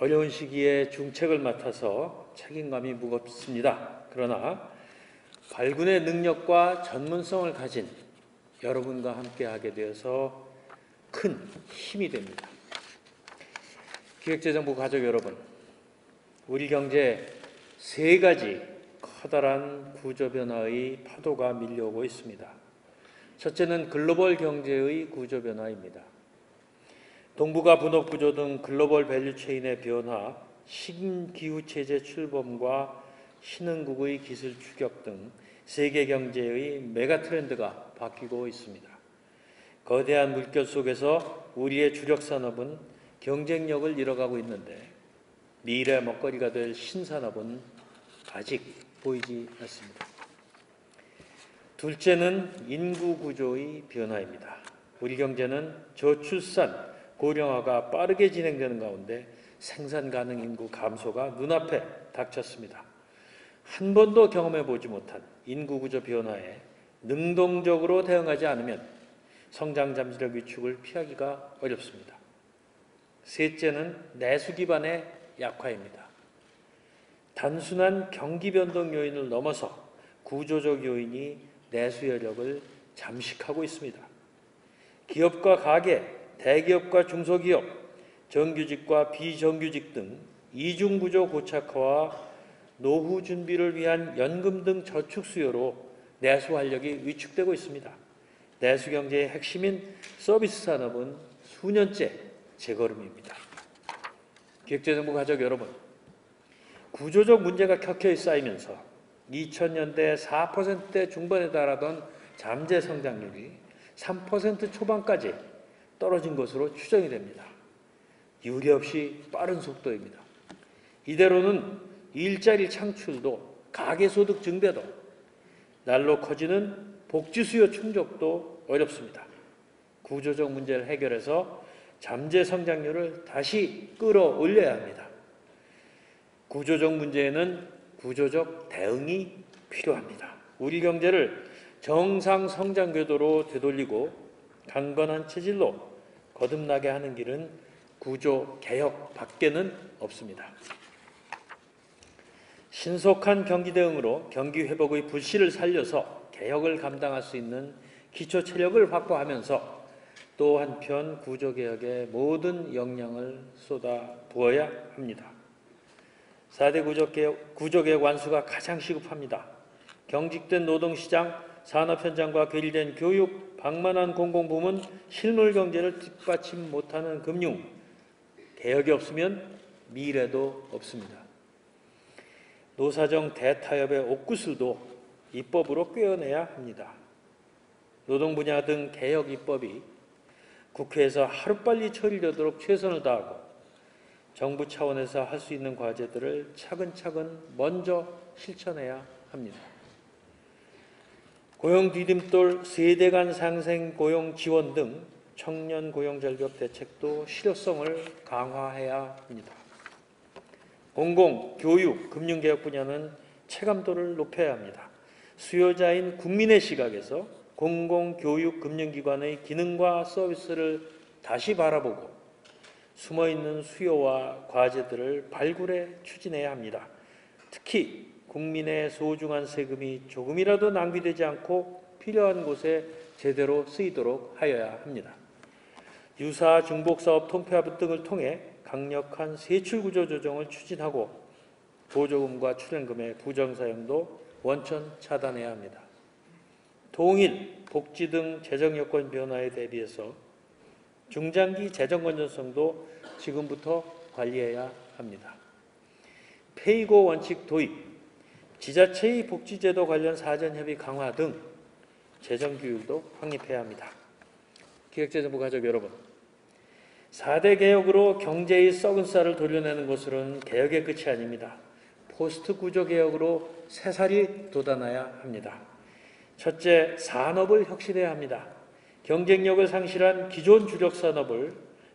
어려운 시기에 중책을 맡아서 책임감이 무겁습니다. 그러나 발군의 능력과 전문성을 가진 여러분과 함께하게 되어서 큰 힘이 됩니다. 기획재정부 가족 여러분, 우리 경제에 세 가지 커다란 구조변화의 파도가 밀려오고 있습니다. 첫째는 글로벌 경제의 구조변화입니다. 동북아 분업구조 등 글로벌 밸류체인의 변화, 신기후체제 출범과 신흥국의 기술 추격 등 세계 경제의 메가트렌드가 바뀌고 있습니다. 거대한 물결 속에서 우리의 주력 산업은 경쟁력을 잃어가고 있는데 미래 먹거리가 될 신산업은 아직 보이지 않습니다. 둘째는 인구 구조의 변화입니다. 우리 경제는 저출산, 고령화가 빠르게 진행되는 가운데 생산 가능 인구 감소가 눈앞에 닥쳤습니다. 한 번도 경험해 보지 못한 인구 구조 변화에 능동적으로 대응하지 않으면 성장 잠재력 위축을 피하기가 어렵습니다. 셋째는 내수 기반의 약화입니다. 단순한 경기 변동 요인을 넘어서 구조적 요인이 내수 여력을 잠식하고 있습니다. 기업과 가계, 대기업과 중소기업, 정규직과 비정규직 등 이중구조 고착화와 노후 준비를 위한 연금 등 저축 수요로 내수 활력이 위축되고 있습니다. 내수 경제의 핵심인 서비스 산업은 수년째 재걸음입니다. 기획재정부 가족 여러분, 구조적 문제가 켜켜이 쌓이면서 2000년대 4%대 중반에 달하던 잠재 성장률이 3% 초반까지 떨어진 것으로 추정이 됩니다. 유례없이 빠른 속도입니다. 이대로는 일자리 창출도 가계소득 증대도 날로 커지는 복지 수요 충족도 어렵습니다. 구조적 문제를 해결해서 잠재 성장률을 다시 끌어올려야 합니다. 구조적 문제에는 구조적 대응이 필요합니다. 우리 경제를 정상 성장 궤도로 되돌리고 강건한 체질로 거듭나게 하는 길은 구조 개혁 밖에는 없습니다. 신속한 경기 대응으로 경기 회복의 불씨를 살려서 개혁을 감당할 수 있는 기초 체력을 확보하면서 또 한편 구조 개혁에 모든 역량을 쏟아 부어야 합니다. 4대 구조개혁 완수가 가장 시급합니다. 경직된 노동시장, 산업 현장과 괴리된 교육, 방만한 공공부문, 실물 경제를 뒷받침 못하는 금융, 개혁이 없으면 미래도 없습니다. 노사정 대타협의 옥구슬도 입법으로 꿰어내야 합니다. 노동 분야 등 개혁 입법이 국회에서 하루빨리 처리되도록 최선을 다하고 정부 차원에서 할 수 있는 과제들을 차근차근 먼저 실천해야 합니다. 고용 디딤돌 세대 간 상생 고용 지원 등 청년 고용 절벽 대책도 실효성을 강화해야 합니다. 공공, 교육, 금융개혁 분야는 체감도를 높여야 합니다. 수요자인 국민의 시각에서 공공, 교육, 금융기관의 기능과 서비스를 다시 바라보고 숨어있는 수요와 과제들을 발굴해 추진해야 합니다. 특히 국민의 소중한 세금이 조금이라도 낭비되지 않고 필요한 곳에 제대로 쓰이도록 하여야 합니다. 유사 중복사업 통폐합 등을 통해 강력한 세출구조 조정을 추진하고 보조금과 출연금의 부정사용도 원천 차단해야 합니다. 통일, 복지 등 재정여건 변화에 대비해서 중장기 재정 건전성도 지금부터 관리해야 합니다. 페이고 원칙 도입, 지자체의 복지제도 관련 사전협의 강화 등 재정규율도 확립해야 합니다. 기획재정부 가족 여러분, 4대 개혁으로 경제의 썩은 쌀을 돌려내는 것으로는 개혁의 끝이 아닙니다. 포스트 구조 개혁으로 새살이 돋아나야 합니다. 첫째, 산업을 혁신해야 합니다. 경쟁력을 상실한 기존 주력 산업을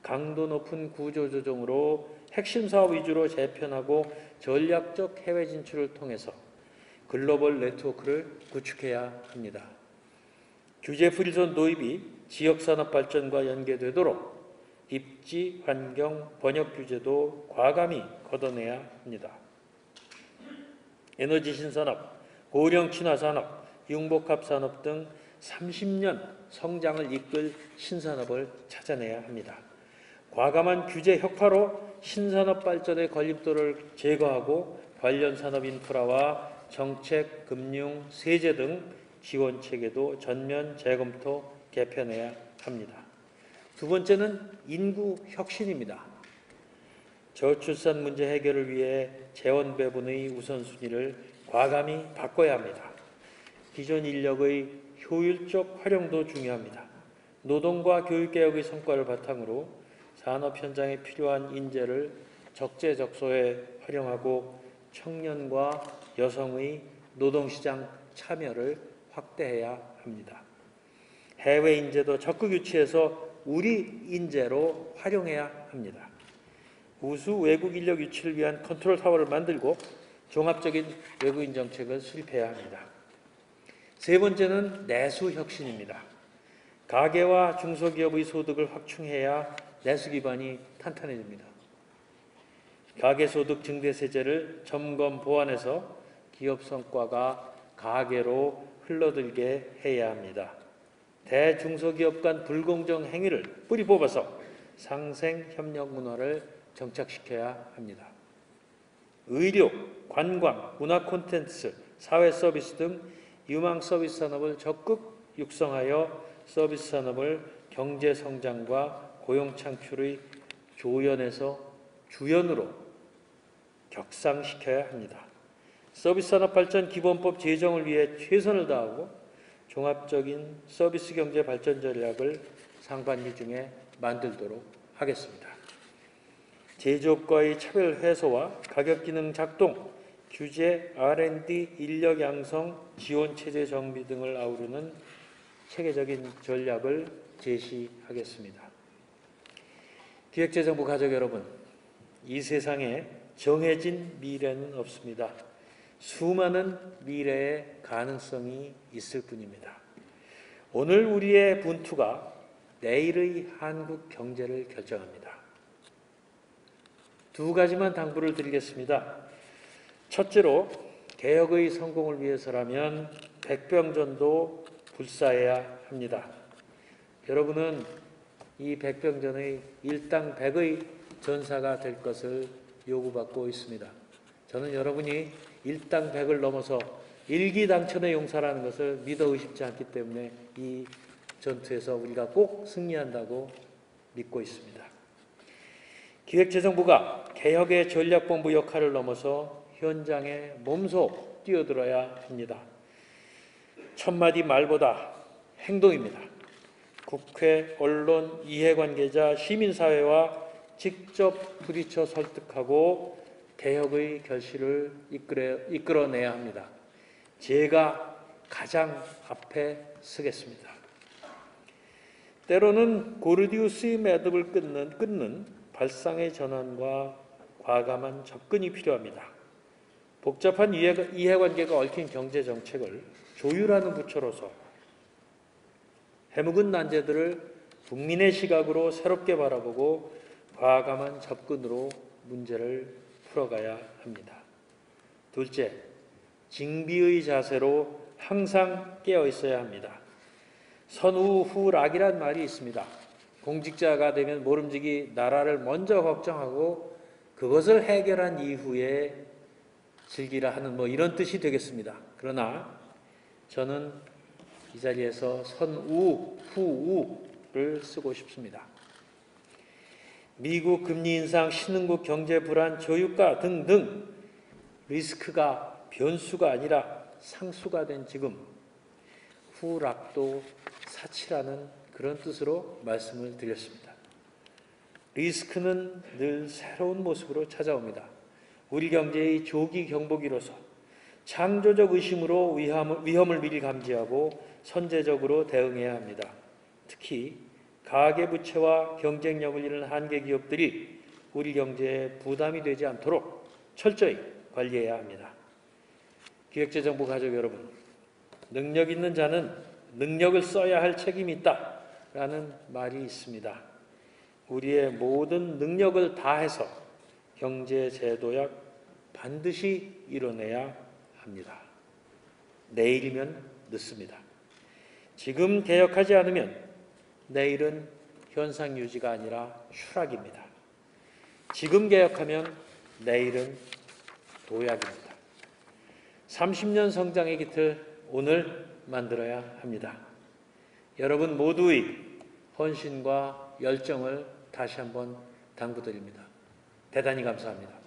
강도 높은 구조 조정으로 핵심 사업 위주로 재편하고 전략적 해외 진출을 통해서 글로벌 네트워크를 구축해야 합니다. 규제 프리존 도입이 지역산업 발전과 연계되도록 입지, 환경, 번역 규제도 과감히 걷어내야 합니다. 에너지 신산업, 고령 친화 산업, 융복합 산업 등 30년 성장을 이끌 신산업을 찾아내야 합니다. 과감한 규제 혁파로 신산업 발전의 걸림돌을 제거하고 관련 산업 인프라와 정책, 금융, 세제 등 지원 체계도 전면 재검토, 개편해야 합니다. 두 번째는 인구 혁신입니다. 저출산 문제 해결을 위해 재원 배분의 우선순위를 과감히 바꿔야 합니다. 기존 인력의 효율적 활용도 중요합니다. 노동과 교육개혁의 성과를 바탕으로 산업 현장에 필요한 인재를 적재적소에 활용하고 청년과 여성의 노동시장 참여를 확대해야 합니다. 해외 인재도 적극 유치해서 우리 인재로 활용해야 합니다. 우수 외국 인력 유치를 위한 컨트롤 타워를 만들고 종합적인 외국인 정책을 수립해야 합니다. 세 번째는 내수 혁신입니다. 가계와 중소기업의 소득을 확충해야 내수 기반이 탄탄해집니다. 가계소득 증대세제를 점검 보완해서 기업 성과가 가계로 흘러들게 해야 합니다. 대중소기업 간 불공정 행위를 뿌리 뽑아서 상생협력 문화를 정착시켜야 합니다. 의료, 관광, 문화 콘텐츠, 사회 서비스 등 유망 서비스 산업을 적극 육성하여 서비스 산업을 경제 성장과 고용 창출의 조연에서 주연으로 격상시켜야 합니다. 서비스 산업 발전 기본법 제정을 위해 최선을 다하고 종합적인 서비스 경제 발전 전략을 상반기 중에 만들도록 하겠습니다. 제조업과의 차별 해소와 가격 기능 작동, 규제, R&D, 인력 양성, 지원 체제 정비 등을 아우르는 체계적인 전략을 제시하겠습니다. 기획재정부 가족 여러분, 이 세상에 정해진 미래는 없습니다. 수많은 미래의 가능성이 있을 뿐입니다. 오늘 우리의 분투가 내일의 한국 경제를 결정합니다. 두 가지만 당부를 드리겠습니다. 첫째로 개혁의 성공을 위해서라면 백병전도 불사해야 합니다. 여러분은 이 백병전의 일당백의 전사가 될 것을 요구받고 있습니다. 저는 여러분이 일당백을 넘어서 일기당천의 용사라는 것을 믿어 의심치 않기 때문에 이 전투에서 우리가 꼭 승리한다고 믿고 있습니다. 기획재정부가 개혁의 전략본부 역할을 넘어서 현장에 몸소 뛰어들어야 합니다. 첫마디 말보다 행동입니다. 국회, 언론, 이해관계자, 시민사회와 직접 부딪혀 설득하고 개혁의 결실을 이끌어내야 합니다. 제가 가장 앞에 서겠습니다. 때로는 고르디우스의 매듭을 끊는 발상의 전환과 과감한 접근이 필요합니다. 복잡한 이해관계가 얽힌 경제정책을 조율하는 부처로서 해묵은 난제들을 국민의 시각으로 새롭게 바라보고 과감한 접근으로 문제를 풀어가야 합니다. 둘째, 징비의 자세로 항상 깨어 있어야 합니다. 선우후락이란 말이 있습니다. 공직자가 되면 모름지기 나라를 먼저 걱정하고 그것을 해결한 이후에 즐기라 하는 이런 뜻이 되겠습니다. 그러나 저는 이 자리에서 선우후우를 쓰고 싶습니다. 미국 금리 인상, 신흥국 경제 불안, 저유가 등등 리스크가 변수가 아니라 상수가 된 지금 후락도 사치라는 그런 뜻으로 말씀을 드렸습니다. 리스크는 늘 새로운 모습으로 찾아옵니다. 우리 경제의 조기 경보기로서 창조적 의심으로 위험을 미리 감지하고 선제적으로 대응해야 합니다. 특히 가계부채와 경쟁력을 잃은 한계 기업들이 우리 경제에 부담이 되지 않도록 철저히 관리해야 합니다. 기획재정부 가족 여러분, 능력 있는 자는 능력을 써야 할 책임이 있다라는 말이 있습니다. 우리의 모든 능력을 다해서 경제제도약 반드시 이뤄내야 합니다. 내일이면 늦습니다. 지금 개혁하지 않으면 내일은 현상 유지가 아니라 추락입니다. 지금 개혁하면 내일은 도약입니다. 30년 성장의 깃을 오늘 만들어야 합니다. 여러분 모두의 헌신과 열정을 다시 한번 당부드립니다. 대단히 감사합니다.